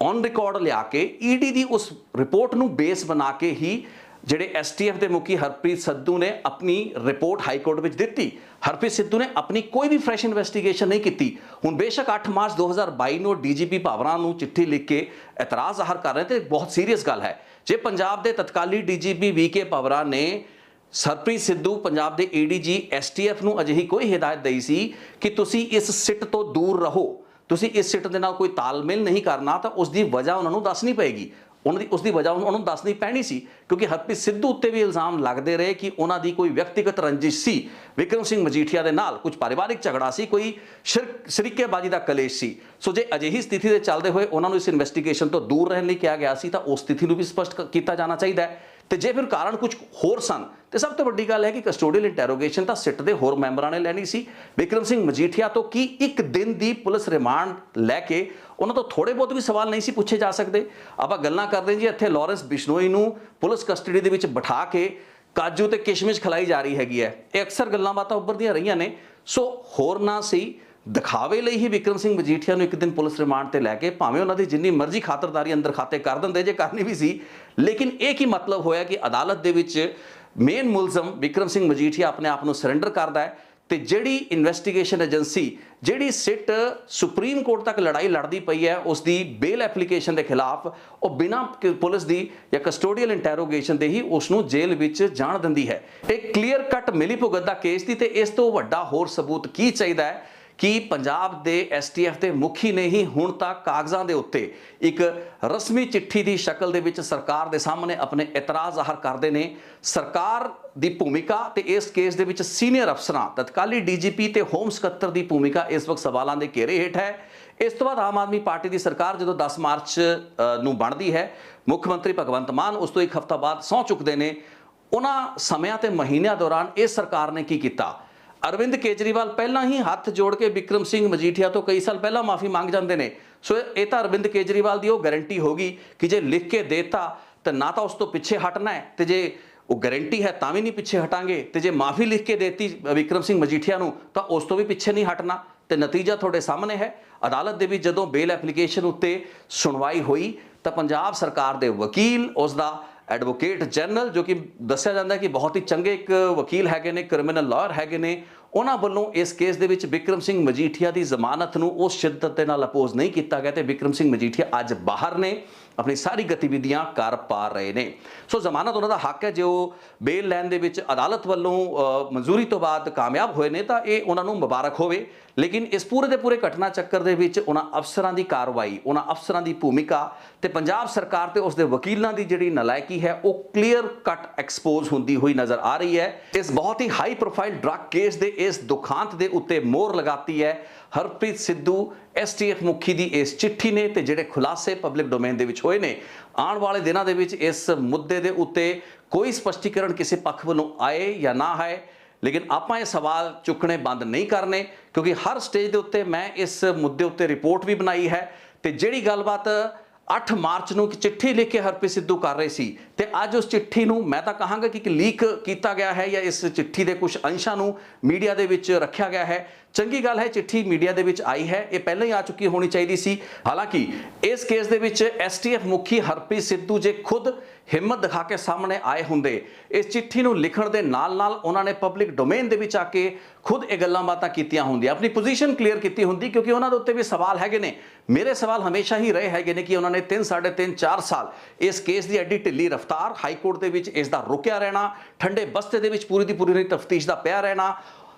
ਔਨ ਰਿਕਾਰਡ ਲਿਆ ਕੇ ED ਦੀ ਉਸ ਰਿਪੋਰਟ ਨੂੰ ਬੇਸ ਬਣਾ ਕੇ ਹੀ ਜਿਹੜੇ STF ਦੇ ਮੁਖੀ ਹਰਪ੍ਰੀਤ ਸਿੱਧੂ ਨੇ ਆਪਣੀ ਰਿਪੋਰਟ ਹਾਈ ਕੋਰਟ ਵਿੱਚ ਦਿੱਤੀ। ਹਰਪ੍ਰੀਤ ਸਿੱਧੂ ਨੇ ਆਪਣੀ ਕੋਈ ਵੀ ਫਰੈਸ਼ ਇਨਵੈਸਟੀਗੇਸ਼ਨ ਨਹੀਂ ਕੀਤੀ। ਹੁਣ ਬੇਸ਼ੱਕ 8 ਮਾਰਚ 2022 ਨੂੰ DGP ਪਾਵਰਾ ਨੂੰ ਚਿੱਠੀ ਲਿਖ ਕੇ ਇਤਰਾਜ਼ ਜ਼ਾਹਰ ਕਰ ਰਹੇ ਤੇ ਬਹੁਤ ਸੀਰੀਅਸ ਗੱਲ ਹੈ। ਜੇ ਪੰਜਾਬ ਦੇ ਤਤਕਾਲੀ DGP VK ਪਾਵਰਾ ਨੇ ਹਰਪ੍ਰੀਤ ਸਿੱਧੂ, ਪੰਜਾਬ ਦੇ ADG STF ਨੂੰ ਅਜਿਹੀ ਕੋਈ ਹਦਾਇਤ ਦਈ ਸੀ ਕਿ ਤੁਸੀਂ ਇਸ ਸਿੱਟ ਤੋਂ ਦੂਰ ਰਹੋ, ਤੁਸੀਂ ਇਸ ਸਿੱਟ ਦੇ ਨਾਲ ਕੋਈ ਤਾਲਮੇਲ ਨਹੀਂ ਕਰਨਾ, ਤਾਂ ਉਸ ਦੀ ਵਜ੍ਹਾ ਉਹਨਾਂ ਨੂੰ ਦੱਸਣੀ ਪਏਗੀ। ਉਸ ਦੀ ਵਜ੍ਹਾ ਉਹਨਾਂ ਨੂੰ ਦੱਸਣੀ ਪੈਣੀ ਸੀ, ਕਿਉਂਕਿ ਹਰਪ੍ਰੀਤ ਸਿੱਧੂ ਉੱਤੇ ਵੀ ਇਲਜ਼ਾਮ ਲੱਗਦੇ ਰਹੇ ਕਿ ਉਹਨਾਂ ਦੀ ਕੋਈ ਵਿਅਕਤੀਗਤ ਰੰਜਿਸ਼ ਸੀ ਬਿਕਰਮ ਸਿੰਘ ਮਜੀਠੀਆ ਦੇ ਨਾਲ, ਕੁਝ ਪਰਿਵਾਰਿਕ ਝਗੜਾ ਸੀ, ਕੋਈ ਸ਼ਰੀਕੇਬਾਜ਼ੀ ਦਾ ਕਲੇਸ਼ ਸੀ। ਸੋ ਜੇ ਅਜਿਹੀ ਸਥਿਤੀ ਦੇ ਚੱਲਦੇ ਹੋਏ ਉਹਨਾਂ ਨੂੰ ਇਸ ਇਨਵੈਸਟੀਗੇਸ਼ਨ ਤੋਂ ਦੂਰ ਰਹਿਣ ਲਈ ਕਿਹਾ ਗਿਆ ਸੀ, ਤਾਂ ਉਸ ਸਥਿਤੀ ਨੂੰ ਵੀ ਸਪਸ਼ਟ ਕੀਤਾ ਜਾਣਾ ਚਾਹੀਦਾ ਹੈ। ਤੇ ਜੇ ਫਿਰ ਕਾਰਨ ਕੁਝ ਹੋਰ ਸਨ, ਤੇ ਸਭ ਤੋਂ ਵੱਡੀ ਗੱਲ ਹੈ ਕਿ ਕਸਟੋਡੀਅਲ ਇੰਟਰੋਗੇਸ਼ਨ ਤਾਂ ਸਿੱਟ ਦੇ ਹੋਰ ਮੈਂਬਰਾਂ ਨੇ ਲੈਣੀ ਸੀ। ਬਿਕਰਮ ਸਿੰਘ ਮਜੀਠੀਆ ਤੋਂ ਕੀ ਇੱਕ ਦਿਨ ਦੀ ਪੁਲਿਸ ਰਿਮਾਂਡ ਲੈ ਕੇ ਉਹਨਾਂ ਤੋਂ ਥੋੜੇ ਬਹੁਤ ਵੀ ਸਵਾਲ ਨਹੀਂ ਸੀ ਪੁੱਛੇ ਜਾ ਸਕਦੇ? ਆਪਾਂ ਗੱਲਾਂ ਕਰਦੇ ਜੀ ਇੱਥੇ ਲਾਰੈਂਸ ਬਿਸ਼ਨੋਈ ਨੂੰ ਪੁਲਿਸ ਕਸਟਡੀ ਦੇ ਵਿੱਚ ਬਿਠਾ ਕੇ ਕਾਜੂ ਤੇ ਕਿਸ਼ਮਿਸ਼ ਖਿਲਾਈ ਜਾ ਰਹੀ ਹੈਗੀ ਹੈ। ਇਹ ਅਕਸਰ ਗੱਲਾਂ ਬਾਤਾਂ ਉੱਭਰਦੀਆਂ ਰਹੀਆਂ ਨੇ। ਸੋ ਹੋਰ ਨਾ ਸੀ ਦਿਖਾਵੇ ਲਈ ਹੀ ਵਿਕਰਮ ਸਿੰਘ ਮਜੀਠੀਆ ਨੂੰ ਇੱਕ ਦਿਨ ਪੁਲਿਸ ਰਿਮਾਂਡ ਤੇ ਲੈ ਕੇ ਭਾਵੇਂ ਉਹਨਾਂ ਦੀ ਜਿੰਨੀ ਮਰਜ਼ੀ ਖਾਤਰਦਾਰੀ ਅੰਦਰ ਖਾਤੇ ਕਰ ਦਿੰਦੇ ਜੇ ਕਰਨੀ ਵੀ ਸੀ, ਲੇਕਿਨ ਇਹ ਕੀ ਮਤਲਬ ਹੋਇਆ ਕਿ ਅਦਾਲਤ ਦੇ ਵਿੱਚ ਮੇਨ ਮੁਲਜ਼ਮ ਵਿਕਰਮ ਸਿੰਘ ਮਜੀਠੀਆ ਆਪਣੇ ਆਪ ਨੂੰ ਸਰੈਂਡਰ ਕਰਦਾ ਹੈ ਤੇ ਜਿਹੜੀ ਇਨਵੈਸਟੀਗੇਸ਼ਨ ਏਜੰਸੀ ਜਿਹੜੀ ਸਿੱਟ ਸੁਪਰੀਮ ਕੋਰਟ ਤੱਕ ਲੜਾਈ ਲੜਦੀ ਪਈ ਹੈ ਉਸ ਦੀ ਬੇਲ ਐਪਲੀਕੇਸ਼ਨ ਦੇ ਖਿਲਾਫ, ਉਹ ਬਿਨਾਂ ਪੁਲਿਸ ਦੀ ਜਾਂ ਕਸਟੋਡੀਅਲ ਇੰਟੈਰੋਗੇਸ਼ਨ ਦੇ ਹੀ ਉਸ ਨੂੰ ਜੇਲ੍ਹ ਵਿੱਚ ਜਾਣ ਦਿੰਦੀ ਹੈ। ਇਹ ਕਲੀਅਰ ਕੱਟ ਮਿਲੀ ਭੁਗਤ ਦਾ ਕੇਸ ਦੀ ਤੇ ਇਸ ਤੋਂ ਵੱਡਾ ਹੋਰ ਸਬੂਤ ਕੀ ਚਾਹੀਦਾ ਹੈ ਕਿ ਪੰਜਾਬ ਦੇ ਐਸਟੀਐਫ ਦੇ ਮੁਖੀ ਨੇ ਹੀ ਹੁਣ ਤੱਕ ਕਾਗਜ਼ਾਂ ਦੇ ਉੱਤੇ ਇੱਕ ਰਸਮੀ ਚਿੱਠੀ ਦੀ ਸ਼ਕਲ ਦੇ ਵਿੱਚ ਸਰਕਾਰ ਦੇ ਸਾਹਮਣੇ ਆਪਣੇ ਇਤਰਾਜ਼ ਜ਼ਾਹਰ ਕਰਦੇ ਨੇ। ਸਰਕਾਰ ਦੀ ਭੂਮਿਕਾ ਤੇ ਇਸ ਕੇਸ ਦੇ ਵਿੱਚ ਸੀਨੀਅਰ ਅਫਸਰਾਂ, ਤਤਕਾਲੀ ਡੀਜੀਪੀ ਤੇ ਹੋਮ ਸਕੱਤਰ ਦੀ ਭੂਮਿਕਾ ਇਸ ਵਕਤ ਸਵਾਲਾਂ ਦੇ ਘੇਰੇ ਹੇਠ ਹੈ। ਇਸ ਤੋਂ ਬਾਅਦ ਆਮ ਆਦਮੀ ਪਾਰਟੀ ਦੀ ਸਰਕਾਰ ਜਦੋਂ 10 ਮਾਰਚ ਨੂੰ ਬਣਦੀ ਹੈ, ਮੁੱਖ ਮੰਤਰੀ ਭਗਵੰਤ ਮਾਨ ਉਸ ਤੋਂ ਇੱਕ ਹਫ਼ਤਾ ਬਾਅਦ ਸਹੁੰ ਚੁੱਕਦੇ ਨੇ। ਉਹਨਾਂ ਸਮਿਆਂ ਤੇ ਮਹੀਨਿਆਂ ਦੌਰਾਨ ਇਸ ਸਰਕਾਰ ਨੇ ਕੀ ਕੀਤਾ? ਅਰਵਿੰਦ ਕੇਜਰੀਵਾਲ ਪਹਿਲਾਂ ਹੀ ਹੱਥ ਜੋੜ ਕੇ ਵਿਕਰਮ ਸਿੰਘ ਮਜੀਠੀਆ ਤੋਂ ਕਈ ਸਾਲ ਪਹਿਲਾਂ ਮਾਫੀ ਮੰਗ ਜਾਂਦੇ ਨੇ। ਸੋ ਇਹ ਤਾਂ ਅਰਵਿੰਦ ਕੇਜਰੀਵਾਲ ਦੀ ਉਹ ਗਾਰੰਟੀ ਹੋਗੀ ਕਿ ਜੇ ਲਿਖ ਕੇ ਦੇਤਾ ਤਾਂ ਨਾ ਤਾਂ ਉਸ ਤੋਂ ਪਿੱਛੇ ਹਟਣਾ ਹੈ, ਤੇ ਜੇ ਉਹ ਗਾਰੰਟੀ ਹੈ ਤਾਂ ਵੀ ਨਹੀਂ ਪਿੱਛੇ ਹਟਾਂਗੇ, ਤੇ ਜੇ ਮਾਫੀ ਲਿਖ ਕੇ ਦੇਤੀ ਵਿਕਰਮ ਸਿੰਘ ਮਜੀਠੀਆ ਨੂੰ ਤਾਂ ਉਸ ਤੋਂ ਵੀ ਪਿੱਛੇ ਨਹੀਂ ਹਟਣਾ। ਤੇ ਨਤੀਜਾ ਤੁਹਾਡੇ ਸਾਹਮਣੇ ਹੈ। ਅਦਾਲਤ ਦੇ ਵਿੱਚ ਜਦੋਂ ਬੇਲ ਐਪਲੀਕੇਸ਼ਨ ਉੱਤੇ ਸੁਣਵਾਈ ਹੋਈ ਤਾਂ ਪੰਜਾਬ ਸਰਕਾਰ ਦੇ ਵਕੀਲ, ਉਸ ਦਾ ਐਡਵੋਕੇਟ ਜਨਰਲ, ਜੋ ਕਿ ਦੱਸਿਆ ਜਾਂਦਾ ਕਿ ਬਹੁਤ ਹੀ ਚੰਗੇ ਇੱਕ ਵਕੀਲ ਹੈਗੇ ਨੇ, ਕ੍ਰਿਮੀਨਲ ਲਾਇਰ ਹੈਗੇ ਨੇ, ਉਹਨਾਂ ਵੱਲੋਂ ਇਸ ਕੇਸ ਦੇ ਵਿੱਚ ਵਿਕਰਮ ਸਿੰਘ ਮਜੀਠੀਆ ਦੀ ਜ਼ਮਾਨਤ ਨੂੰ ਉਸ ਸ਼ਿੱਦਤ ਦੇ ਨਾਲ ਅਪੋਜ਼ ਨਹੀਂ ਕੀਤਾ ਗਿਆ ਤੇ ਵਿਕਰਮ ਸਿੰਘ ਮਜੀਠੀਆ ਅੱਜ ਬਾਹਰ ਨੇ, ਆਪਣੀ ਸਾਰੀ ਗਤੀਵਿਧੀਆਂ ਕਰ ਪਾ ਰਹੇ ਨੇ। ਸੋ ਜ਼ਮਾਨਤ ਉਹਨਾਂ ਦਾ ਹੱਕ ਹੈ। ਜੇ ਉਹ ਬੇਲ ਲੈਣ ਦੇ ਵਿੱਚ ਅਦਾਲਤ ਵੱਲੋਂ ਮਨਜ਼ੂਰੀ ਤੋਂ ਬਾਅਦ ਕਾਮਯਾਬ ਹੋਏ ਨੇ ਤਾਂ ਇਹ ਉਹਨਾਂ ਨੂੰ ਮੁਬਾਰਕ ਹੋਵੇ। ਲੇਕਿਨ ਇਸ ਪੂਰੇ ਦੇ ਪੂਰੇ ਘਟਨਾ ਚੱਕਰ ਦੇ ਵਿੱਚ ਉਹਨਾਂ ਅਫਸਰਾਂ ਦੀ ਕਾਰਵਾਈ, ਉਹਨਾਂ ਅਫਸਰਾਂ ਦੀ ਭੂਮਿਕਾ ਤੇ ਪੰਜਾਬ ਸਰਕਾਰ ਤੇ ਉਸ ਦੇ ਵਕੀਲਾਂ ਦੀ ਜਿਹੜੀ ਨਲਾਇਕੀ ਹੈ ਉਹ ਕਲੀਅਰ ਕੱਟ ਐਕਸਪੋਜ਼ ਹੁੰਦੀ ਹੋਈ ਨਜ਼ਰ ਆ ਰਹੀ ਹੈ। ਇਸ ਬਹੁਤ ਹੀ ਹਾਈ ਪ੍ਰੋਫਾਈਲ ਡਰੱਗ ਕੇਸ ਦੇ ਇਸ ਦੁਖਾਂਤ ਦੇ ਉੱਤੇ ਮੋਹਰ ਲਗਾਤੀ ਹੈ ਹਰਪ੍ਰੀਤ ਸਿੱਧੂ ਐਸਟੀਐਫ ਮੁਖੀ ਦੀ ਇਸ ਚਿੱਠੀ ਨੇ ਤੇ ਜਿਹੜੇ ਖੁਲਾਸੇ ਪਬਲਿਕ ਡੋਮੇਨ ਦੇ ਵਿੱਚ ਹੋਏ ਨੇ। ਆਉਣ ਵਾਲੇ ਦਿਨਾਂ ਦੇ ਵਿੱਚ ਇਸ ਮੁੱਦੇ ਦੇ ਉੱਤੇ ਕੋਈ ਸਪਸ਼ਟੀਕਰਨ ਕਿਸੇ ਪੱਖ ਵੱਲੋਂ ਆਏ ਜਾਂ ਨਾ ਆਏ, ਲੇਕਿਨ ਆਪਾਂ ਇਹ ਸਵਾਲ ਚੁੱਕਣੇ ਬੰਦ ਨਹੀਂ ਕਰਨੇ, ਕਿਉਂਕਿ ਹਰ ਸਟੇਜ ਦੇ ਉੱਤੇ ਮੈਂ ਇਸ ਮੁੱਦੇ ਉੱਤੇ ਰਿਪੋਰਟ ਵੀ ਬਣਾਈ ਹੈ। ਤੇ ਜਿਹੜੀ ਗੱਲਬਾਤ 8 ਮਾਰਚ ਨੂੰ ਇੱਕ ਚਿੱਠੀ ਲਿਖ ਕੇ ਹਰਪ੍ਰੀਤ ਸਿੱਧੂ ਕਰ ਰਹੇ ਸੀ ਤੇ ਅੱਜ ਉਸ ਚਿੱਠੀ ਨੂੰ ਮੈਂ ਤਾਂ ਕਹਾਂਗਾ ਕਿ ਇੱਕ ਲੀਕ ਕੀਤਾ ਗਿਆ ਹੈ ਜਾਂ ਇਸ ਚਿੱਠੀ ਦੇ ਕੁਝ ਅੰਸ਼ਾਂ ਨੂੰ ਮੀਡੀਆ ਦੇ ਵਿੱਚ ਰੱਖਿਆ ਗਿਆ ਹੈ। ਚੰਗੀ ਗੱਲ ਹੈ, ਚਿੱਠੀ ਮੀਡੀਆ ਦੇ ਵਿੱਚ ਆਈ ਹੈ, ਇਹ ਪਹਿਲਾਂ ਹੀ ਆ ਚੁੱਕੀ ਹੋਣੀ ਚਾਹੀਦੀ ਸੀ। ਹਾਲਾਂਕਿ ਇਸ ਕੇਸ ਦੇ ਵਿੱਚ ਐਸਟੀਐਫ ਮੁਖੀ ਹਰਪ੍ਰੀਤ ਸਿੱਧੂ ਜੇ ਖੁਦ ਹਿੰਮਤ ਦਿਖਾ ਕੇ ਸਾਹਮਣੇ ਆਏ ਹੁੰਦੇ, ਇਸ ਚਿੱਠੀ ਨੂੰ ਲਿਖਣ ਦੇ ਨਾਲ-ਨਾਲ ਉਹਨਾਂ ਨੇ ਪਬਲਿਕ ਡੋਮੇਨ ਦੇ ਵਿੱਚ ਆ ਕੇ ਖੁਦ ਇਹ ਗੱਲਾਂ ਬਾਤਾਂ ਕੀਤੀਆਂ ਹੁੰਦੀਆਂ, ਆਪਣੀ ਪੋਜੀਸ਼ਨ ਕਲੀਅਰ ਕੀਤੀ ਹੁੰਦੀ, ਕਿਉਂਕਿ ਉਹਨਾਂ ਦੇ ਉੱਤੇ ਵੀ ਸਵਾਲ ਹੈਗੇ ਨੇ। ਮੇਰੇ ਸਵਾਲ ਹਮੇਸ਼ਾ ਹੀ ਰਹੇ ਹੈਗੇ ਨੇ ਕਿ ਉਹਨਾਂ ਨੇ 3, 3.5, 4 ਸਾਲ ਇਸ ਕੇਸ ਦੀ ਐਡੀ ਢਿੱਲੀ ਰਫ਼ਤਾਰ, ਹਾਈ ਕੋਰਟ ਦੇ ਵਿੱਚ ਇਸ ਦਾ ਰੁਕਿਆ ਰਹਿਣਾ, ਠੰਡੇ ਬਸਤੇ ਦੇ ਵਿੱਚ ਪੂਰੀ ਦੀ ਪੂਰੀ ਤਫਤੀਸ਼ ਦਾ ਪਿਆ ਰਹਿਣਾ।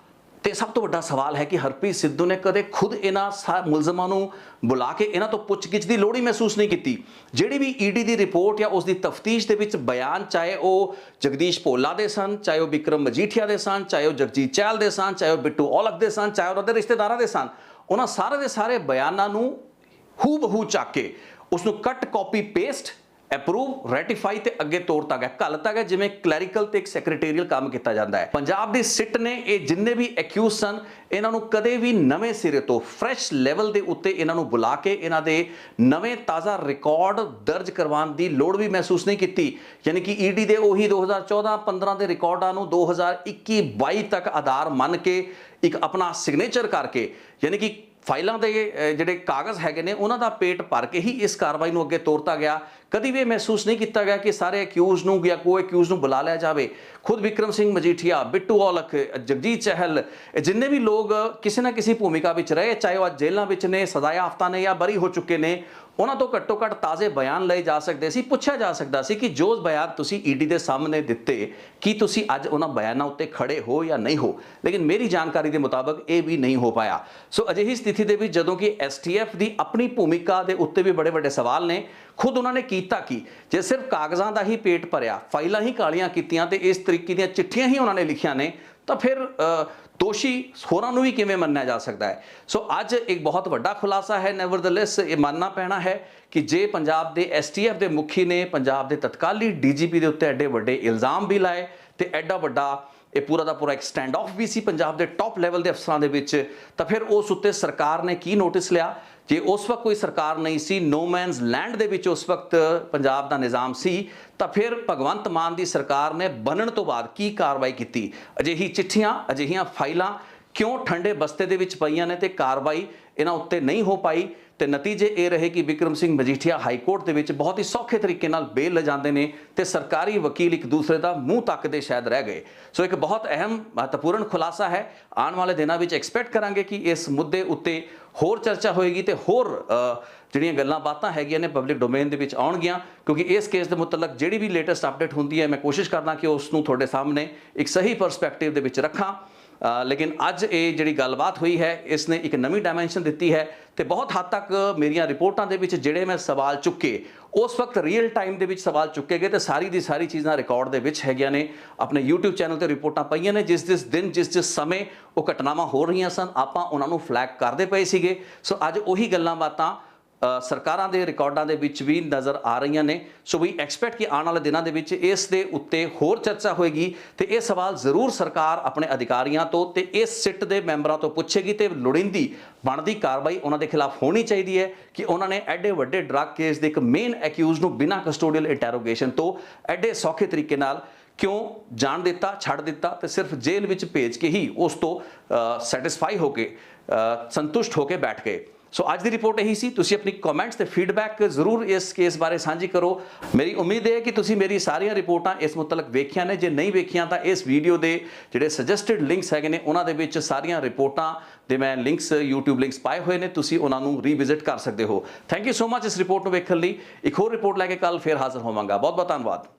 ਤੇ ਸਭ ਤੋਂ ਵੱਡਾ ਸਵਾਲ ਹੈ ਕਿ ਹਰਪ੍ਰੀਤ ਸਿੱਧੂ ਨੇ ਕਦੇ ਖੁਦ ਇਹਨਾਂ ਮੁਲਜ਼ਮਾਂ ਨੂੰ ਬੁਲਾ ਕੇ ਇਹਨਾਂ ਤੋਂ ਪੁੱਛਗਿੱਛ ਦੀ ਲੋੜ ਹੀ ਮਹਿਸੂਸ ਨਹੀਂ ਕੀਤੀ। ਜਿਹੜੀ ਵੀ ਈਡੀ ਦੀ ਰਿਪੋਰਟ ਜਾਂ ਉਸ ਦੀ ਤਫਤੀਸ਼ ਦੇ ਵਿੱਚ ਬਿਆਨ, ਚਾਹੇ ਉਹ ਜਗਦੀਸ਼ ਭੋਲਾ ਦੇ ਸਨ, ਚਾਹੇ ਉਹ ਵਿਕਰਮ ਮਜੀਠੀਆ ਦੇ ਸਨ, ਚਾਹੇ ਉਹ ਜਗਜੀਤ ਚਹਿਲ ਦੇ ਸਨ, ਚਾਹੇ ਉਹ ਬਿੱਟੂ ਔਲਖ ਦੇ ਸਨ, ਚਾਹੇ ਉਹਨਾਂ ਦੇ ਰਿਸ਼ਤੇਦਾਰਾਂ ਦੇ ਸਨ, ਉਹਨਾਂ ਸਾਰੇ ਦੇ ਸਾਰੇ ਬਿਆਨਾਂ ਨੂੰ ਹੂ ਬਹੂ ਚੱਕ ਕੇ ਉਸ ਨੂੰ ਕੱਟ ਕਾਪੀ ਪੇਸਟ ਅਪਰੂਵ ਰੈਟੀਫਾਈ ਤੇ ਅੱਗੇ ਤੋਰਤਾ ਗਿਆ, ਘੱਲਤਾ ਗਿਆ, ਜਿਵੇਂ ਕਲੈਰੀਕਲ ਤੇ ਇੱਕ ਸੈਕਟਰੀਅਲ ਕੰਮ ਕੀਤਾ ਜਾਂਦਾ ਹੈ। ਪੰਜਾਬ ਦੀ ਸਿੱਟ ਨੇ ਇਹ ਜਿੰਨੇ ਵੀ ਐਕਿਊਜ਼ ਸਨ, ਇਹਨਾਂ ਨੂੰ ਕਦੇ ਵੀ ਨਵੇਂ ਸਿਰੇ ਤੋਂ ਫਰੈਸ਼ ਲੈਵਲ ਦੇ ਉੱਤੇ ਇਹਨਾਂ ਨੂੰ ਬੁਲਾ ਕੇ ਇਹਨਾਂ ਦੇ ਨਵੇਂ ਤਾਜ਼ਾ ਰਿਕਾਰਡ ਦਰਜ ਕਰਵਾਉਣ ਦੀ ਲੋੜ ਵੀ ਮਹਿਸੂਸ ਨਹੀਂ ਕੀਤੀ। ਯਾਨੀ ਕਿ ਈਡੀ ਦੇ ਉਹੀ 2014-15 ਦੇ ਰਿਕਾਰਡਾਂ ਨੂੰ 2021-22 ਤੱਕ ਆਧਾਰ ਮੰਨ ਕੇ ਇੱਕ ਆਪਣਾ ਸਿਗਨੇਚਰ ਕਰਕੇ, ਯਾਨੀ ਕਿ ਫਾਈਲਾਂ ਦੇ ਜਿਹੜੇ ਕਾਗਜ਼ ਹੈਗੇ ਨੇ ਉਹਨਾਂ ਦਾ ਪੇਟ ਭਰ ਕੇ ਹੀ ਇਸ ਕਾਰਵਾਈ ਨੂੰ ਅੱਗੇ ਤੋਰਤਾ ਗਿਆ। ਕਦੀ ਵੀ ਮਹਿਸੂਸ ਨਹੀਂ ਕੀਤਾ ਗਿਆ ਕਿ ਸਾਰੇ ਅਕਿਊਜ਼ ਨੂੰ ਜਾਂ ਕੋਈ ਅਕਿਊਜ਼ ਨੂੰ ਬੁਲਾ ਲਿਆ ਜਾਵੇ। ਖੁਦ ਵਿਕਰਮ ਸਿੰਘ ਮਜੀਠੀਆ, ਬਿੱਟੂ ਔਲਖ, ਜਗਜੀਤ ਚਹਿਲ, ਜਿੰਨੇ ਵੀ ਲੋਕ ਕਿਸੇ ਨਾ ਕਿਸੇ ਭੂਮਿਕਾ ਵਿੱਚ ਰਹੇ, ਚਾਹੇ ਉਹ ਅੱਜ ਜੇਲ੍ਹਾਂ ਵਿੱਚ ਨੇ, ਸਜ਼ਾ ਯਾਫਤਾ ਨੇ ਜਾਂ ਬਰੀ ਹੋ ਚੁੱਕੇ ਨੇ, ਉਹਨਾਂ ਤੋਂ ਘੱਟੋ ਘੱਟ ਤਾਜ਼ੇ ਬਿਆਨ ਲਏ ਜਾ ਸਕਦੇ ਸੀ। ਪੁੱਛਿਆ ਜਾ ਸਕਦਾ ਸੀ ਕਿ ਜੋ ਬਿਆਨ ਤੁਸੀਂ ਈਡੀ ਦੇ ਸਾਹਮਣੇ ਦਿੱਤੇ, ਕੀ ਤੁਸੀਂ ਅੱਜ ਉਹਨਾਂ ਬਿਆਨਾਂ ਉੱਤੇ ਖੜੇ ਹੋ ਜਾਂ ਨਹੀਂ ਹੋ। ਲੇਕਿਨ ਮੇਰੀ ਜਾਣਕਾਰੀ ਦੇ ਮੁਤਾਬਕ ਇਹ ਵੀ ਨਹੀਂ ਹੋ ਪਾਇਆ। ਸੋ ਅਜਿਹੀ ਸਥਿਤੀ ਦੇ ਵਿੱਚ ਜਦੋਂ ਕਿ ਐਸਟੀਐਫ ਦੀ ਆਪਣੀ ਭੂਮਿਕਾ ਦੇ ਉੱਤੇ ਵੀ ਬੜੇ ਵੱਡੇ ਸਵਾਲ ਨੇ, ਖੁਦ ਉਹਨਾਂ ਨੇ ਕੀਤਾ ਕੀ? ਜੇ ਸਿਰਫ ਕਾਗਜ਼ਾਂ ਦਾ ਹੀ ਪੇਟ ਭਰਿਆ, ਫਾਈਲਾਂ ਹੀ ਕਾਲੀਆਂ ਕੀਤੀਆਂ ਤੇ ਇਸ ਤਰੀਕੇ ਦੀਆਂ ਚਿੱਠੀਆਂ ਹੀ ਉਹਨਾਂ ਨੇ ਲਿਖੀਆਂ ਨੇ, ਤਾਂ ਫਿਰ ਦੋਸ਼ੀ ਹੋਰਾਂ ਨੂੰ ਵੀ ਕਿਵੇਂ ਮੰਨਿਆ ਜਾ ਸਕਦਾ ਹੈ? ਸੋ ਅੱਜ ਇੱਕ ਬਹੁਤ ਵੱਡਾ ਖੁਲਾਸਾ ਹੈ। ਨੈਵਰਦਲੈਸ ਇਹ ਮੰਨਣਾ ਪੈਣਾ ਹੈ ਕਿ ਜੇ ਪੰਜਾਬ ਦੇ ਐਸਟੀਐਫ ਦੇ ਮੁਖੀ ਨੇ ਪੰਜਾਬ ਦੇ ਤਤਕਾਲੀ ਡੀਜੀਪੀ ਦੇ ਉੱਤੇ ਐਡੇ ਵੱਡੇ ਇਲਜ਼ਾਮ ਵੀ ਲਾਏ ਤੇ ਐਡਾ ਵੱਡਾ ਇਹ ਪੂਰਾ ਦਾ ਪੂਰਾ ਇੱਕ ਸਟੈਂਡ ਆਫ ਵੀ ਸੀ ਪੰਜਾਬ ਦੇ ਟੌਪ ਲੈਵਲ ਦੇ ਅਫਸਰਾਂ ਦੇ ਵਿੱਚ, ਤਾਂ ਫਿਰ ਉਸ ਉੱਤੇ ਸਰਕਾਰ ਨੇ ਕੀ ਨੋਟਿਸ ਲਿਆ? ਜੇ ਉਸ ਵਕਤ ਕੋਈ ਸਰਕਾਰ ਨਹੀਂ ਸੀ, ਨੋ ਮੈਨਸ ਲੈਂਡ ਦੇ ਵਿੱਚ ਉਸ ਵਕਤ ਪੰਜਾਬ ਦਾ ਨਿਜ਼ਾਮ ਸੀ, ਤਾਂ ਫਿਰ ਭਗਵੰਤ ਮਾਨ ਦੀ ਸਰਕਾਰ ਨੇ ਬਣਨ ਤੋਂ ਬਾਅਦ ਕੀ ਕਾਰਵਾਈ ਕੀਤੀ? ਅਜਿਹੀ ਚਿੱਠੀਆਂ, ਅਜਿਹੀਆਂ ਫਾਈਲਾਂ ਕਿਉਂ ਠੰਡੇ ਬਸਤੇ ਦੇ ਵਿੱਚ ਪਈਆਂ ਨੇ ਤੇ ਕਾਰਵਾਈ ਇਹਨਾਂ ਉੱਤੇ ਨਹੀਂ ਹੋ ਪਾਈ? ਤੇ ਨਤੀਜੇ ਇਹ ਰਹੇ ਕਿ ਬਿਕਰਮ ਸਿੰਘ ਮਜੀਠੀਆ ਹਾਈ ਕੋਰਟ ਦੇ ਵਿੱਚ ਬਹੁਤ ਹੀ ਸੌਖੇ ਤਰੀਕੇ ਨਾਲ ਬੇਲ ਲੈ ਜਾਂਦੇ ਨੇ ਤੇ ਸਰਕਾਰੀ ਵਕੀਲ ਇੱਕ ਦੂਸਰੇ ਦਾ ਮੂੰਹ ਤੱਕਦੇ ਸ਼ਾਇਦ ਰਹਿ ਗਏ। ਸੋ ਇੱਕ ਬਹੁਤ ਅਹਿਮ ਮਹੱਤਵਪੂਰਨ ਖੁਲਾਸਾ ਹੈ। ਆਉਣ ਵਾਲੇ ਦਿਨਾਂ ਵਿੱਚ ਐਕਸਪੈਕਟ ਕਰਾਂਗੇ ਕਿ ਇਸ ਮੁੱਦੇ ਉੱਤੇ ਹੋਰ ਚਰਚਾ ਹੋਏਗੀ ਤੇ ਹੋਰ ਜਿਹੜੀਆਂ ਗੱਲਾਂ ਬਾਤਾਂ ਹੈਗੀਆਂ ਨੇ ਪਬਲਿਕ ਡੋਮੇਨ ਦੇ ਵਿੱਚ ਆਉਣਗੀਆਂ, ਕਿਉਂਕਿ ਇਸ ਕੇਸ ਦੇ ਮੁਤਲਕ ਜਿਹੜੀ ਵੀ ਲੇਟੈਸਟ ਅਪਡੇਟ ਹੁੰਦੀ ਹੈ ਮੈਂ ਕੋਸ਼ਿਸ਼ ਕਰਦਾ ਕਿ ਉਸ ਨੂੰ ਤੁਹਾਡੇ ਸਾਹਮਣੇ ਇੱਕ ਸਹੀ ਪਰਸਪੈਕਟਿਵ ਦੇ ਵਿੱਚ ਰੱਖਾਂ। ਲੇਕਿਨ ਅੱਜ ਇਹ ਜਿਹੜੀ ਗੱਲਬਾਤ ਹੋਈ ਹੈ ਇਸ ਨੇ ਇੱਕ ਨਵੀਂ ਡਾਇਮੈਂਸ਼ਨ ਦਿੱਤੀ ਹੈ ਤੇ ਬਹੁਤ ਹੱਦ ਤੱਕ ਮੇਰੀਆਂ ਰਿਪੋਰਟਾਂ ਦੇ ਵਿੱਚ ਜਿਹੜੇ ਮੈਂ ਸਵਾਲ ਚੁੱਕੇ ਉਸ ਵਕਤ ਰੀਅਲ ਟਾਈਮ ਦੇ ਵਿੱਚ ਸਵਾਲ ਚੁੱਕੇ ਗਏ ਤੇ ਸਾਰੀ ਦੀ ਸਾਰੀ ਚੀਜ਼ਾਂ ਰਿਕਾਰਡ ਦੇ ਵਿੱਚ ਹੈਗੀਆਂ ਨੇ। ਆਪਣੇ YouTube ਚੈਨਲ ਤੇ ਰਿਪੋਰਟਾਂ ਪਈਆਂ ਨੇ, ਜਿਸ ਦਿਨ ਜਿਸ ਸਮੇਂ ਉਹ ਘਟਨਾਵਾਂ ਹੋ ਰਹੀਆਂ ਸਨ ਆਪਾਂ ਉਹਨਾਂ ਨੂੰ ਫਲੈਗ ਕਰਦੇ ਪਏ ਸੀਗੇ। ਸੋ ਅੱਜ ਉਹੀ ਗੱਲਾਂ ਬਾਤਾਂ ਸਰਕਾਰਾਂ ਦੇ ਰਿਕਾਰਡਾਂ ਦੇ ਵਿੱਚ ਵੀ ਨਜ਼ਰ ਆ ਰਹੀਆਂ ਨੇ। ਸੋ ਵੀ ਐਕਸਪੈਕਟ ਕਿ ਆਉਣ ਵਾਲੇ ਦਿਨਾਂ ਦੇ ਵਿੱਚ ਇਸ ਦੇ ਉੱਤੇ ਹੋਰ ਚਰਚਾ ਹੋਏਗੀ ਤੇ ਇਹ ਸਵਾਲ ਜ਼ਰੂਰ ਸਰਕਾਰ ਆਪਣੇ ਅਧਿਕਾਰੀਆਂ ਤੋਂ ਤੇ ਇਸ ਸਿੱਟ ਦੇ ਮੈਂਬਰਾਂ ਤੋਂ ਪੁੱਛੇਗੀ ਤੇ ਲੋੜੀਂਦੀ ਬਣਦੀ ਕਾਰਵਾਈ ਉਹਨਾਂ ਦੇ ਖਿਲਾਫ ਹੋਣੀ ਚਾਹੀਦੀ ਹੈ ਕਿ ਉਹਨਾਂ ਨੇ ਐਡੇ ਵੱਡੇ ਡਰੱਗ ਕੇਸ ਦੇ ਇੱਕ ਮੇਨ ਐਕਿਊਜ਼ ਨੂੰ ਬਿਨਾਂ ਕਸਟੋਡੀਅਲ ਇੰਟਰੋਗੇਸ਼ਨ ਤੋਂ ਐਡੇ ਸੌਖੇ ਤਰੀਕੇ ਨਾਲ ਕਿਉਂ ਜਾਣ ਦਿੱਤਾ, ਛੱਡ ਦਿੱਤਾ ਤੇ ਸਿਰਫ ਜੇਲ੍ਹ ਵਿੱਚ ਭੇਜ ਕੇ ਹੀ ਉਸ ਤੋਂ ਸੈਟੀਸਫਾਈ ਹੋ ਕੇ ਸੰਤੁਸ਼ਟ ਹੋ ਕੇ ਬੈਠ ਗਏ। ਸੋ ਅੱਜ ਦੀ ਰਿਪੋਰਟ ਇਹੀ ਸੀ। ਤੁਸੀਂ ਆਪਣੀ ਕਮੈਂਟਸ ਤੇ ਫੀਡਬੈਕ ਜ਼ਰੂਰ ਇਸ ਕੇਸ ਬਾਰੇ ਸਾਂਝੀ ਕਰੋ। ਮੇਰੀ ਉਮੀਦ ਹੈ ਕਿ ਤੁਸੀਂ ਮੇਰੀ ਸਾਰੀਆਂ ਰਿਪੋਰਟਾਂ ਇਸ ਮੁਤਲਕ ਵੇਖੀਆਂ ਨੇ। ਜੇ ਨਹੀਂ ਵੇਖੀਆਂ ਤਾਂ ਇਸ ਵੀਡੀਓ ਦੇ ਜਿਹੜੇ ਸਜੈਸਟਡ ਲਿੰਕਸ ਹੈਗੇ ਨੇ ਉਹਨਾਂ ਦੇ ਵਿੱਚ ਸਾਰੀਆਂ ਰਿਪੋਰਟਾਂ ਦੇ ਮੈਂ ਲਿੰਕਸ YouTube ਲਿੰਕਸ ਪਾਏ ਹੋਏ ਨੇ, ਤੁਸੀਂ ਉਹਨਾਂ ਨੂੰ ਰੀਵਿਜ਼ਿਟ ਕਰ ਸਕਦੇ ਹੋ। ਥੈਂਕ ਯੂ ਸੋ ਮਚ ਇਸ ਰਿਪੋਰਟ ਨੂੰ ਵੇਖਣ ਲਈ। ਇੱਕ ਹੋਰ ਰਿਪੋਰਟ ਲੈ ਕੇ ਕੱਲ ਫੇਰ ਹਾਜ਼ਰ ਹੋਵਾਂਗਾ। ਬਹੁਤ ਬਹੁਤ ਧੰਨਵਾਦ।